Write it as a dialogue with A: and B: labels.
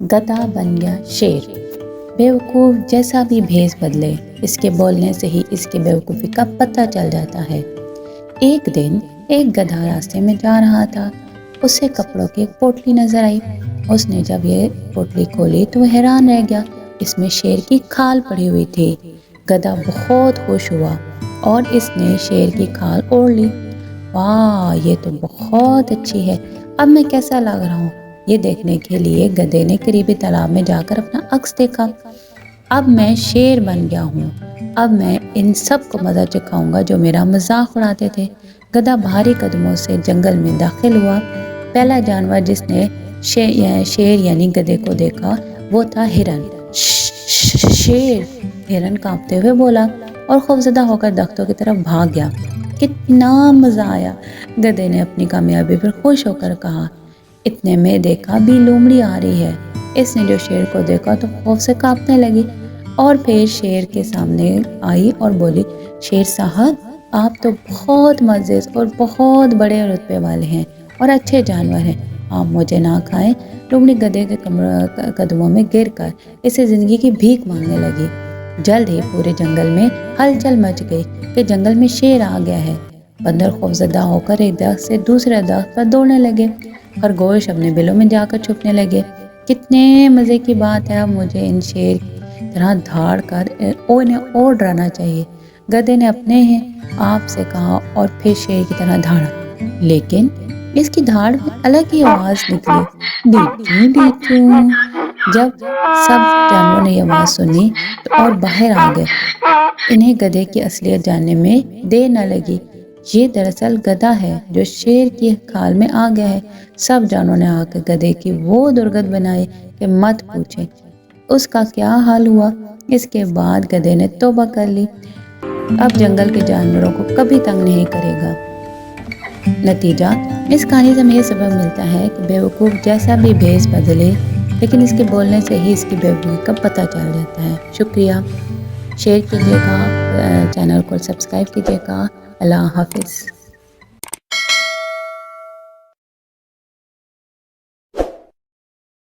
A: گدھا بن گیا شیر۔ بیوقوف جیسا بھی بھیس بدلے، اس کے بولنے سے ہی اس کی بیوقوفی کا پتہ چل جاتا ہے۔ ایک دن ایک گدھا راستے میں جا رہا تھا، اسے کپڑوں کی ایک پوٹلی نظر آئی۔ اس نے جب یہ پوٹلی کھولی تو وہ حیران رہ گیا، اس میں شیر کی کھال پڑی ہوئی تھی۔ گدھا بہت خوش ہوا اور اس نے شیر کی کھال اوڑھ لی۔ واہ، یہ تو بہت اچھی ہے، اب میں کیسا لگ رہا ہوں؟ یہ دیکھنے کے لیے گدھے نے قریبی تالاب میں جا کر اپنا عکس دیکھا۔ اب میں شیر بن گیا ہوں، اب میں ان سب کو مزہ چکھاؤں گا جو میرا مذاق اڑاتے تھے۔ گدھا بھاری قدموں سے جنگل میں داخل ہوا۔ پہلا جانور جس نے شیر یعنی گدھے کو دیکھا وہ تھا ہرن۔ شیر، ہرن کانپتے ہوئے بولا اور خوفزدہ ہو کر درختوں کی طرف بھاگ گیا۔ کتنا مزہ آیا! گدھے نے اپنی کامیابی پر خوش ہو کر کہا۔ اتنے میں دیکھا بھی لومڑی آ رہی ہے۔ اس نے جو شیر کو دیکھا تو خوف سے کانپنے لگی اور پھر شیر کے سامنے آئی اور بولی، شیر صاحب، آپ تو بہت معزز اور بہت بڑے رتبے والے ہیں اور اچھے جانور ہیں، آپ مجھے نہ کھائیں۔ لومڑی گدھے کے قدموں میں گر کر اسے زندگی کی بھیک مانگنے لگی۔ جلد ہی پورے جنگل میں ہلچل مچ گئی کہ جنگل میں شیر آ گیا ہے۔ بندر خوفزدہ ہو کر ایک درخت سے دوسرے درخت پر دوڑنے لگے۔ خرگوش اپنے بلوں میں جا کر چھپنے لگے۔ کتنے مزے کی بات ہے، اب مجھے ان شیر کی طرح دھاڑ کر انہیں اور ڈرانا چاہیے۔ گدھے نے اپنے آپ سے کہا اور پھر شیر کی طرح دھاڑا، لیکن اس کی دھاڑ میں الگ ہی آواز نکلی، ڈیچو ڈیچو۔ جب سب جانوروں نے یہ آواز سنی تو اور باہر آ گئے۔ انہیں گدھے کی اصلیت جاننے میں دیر نہ لگی۔ یہ دراصل گدھا ہے جو شیر کی کھال میں آ گیا ہے۔ سب جانوروں نے آ کر گدھے کی وہ درگت بنائی کہ مت پوچھیں اس کا کیا حال ہوا۔ اس کے بعد گدھے نے توبہ کر لی، اب جنگل کے جانوروں کو کبھی تنگ نہیں کرے گا۔ نتیجہ، اس کہانی سے ہمیں یہ سبق ملتا ہے کہ بیوقوف جیسا بھی بھیس بدلے، لیکن اس کے بولنے سے ہی اس کی بیوقوفی کا پتہ چل جاتا ہے۔ شکریہ، شیئر کیجیے گا، چینل کو سبسکرائب کیجیے گا۔ اللہ حافظ۔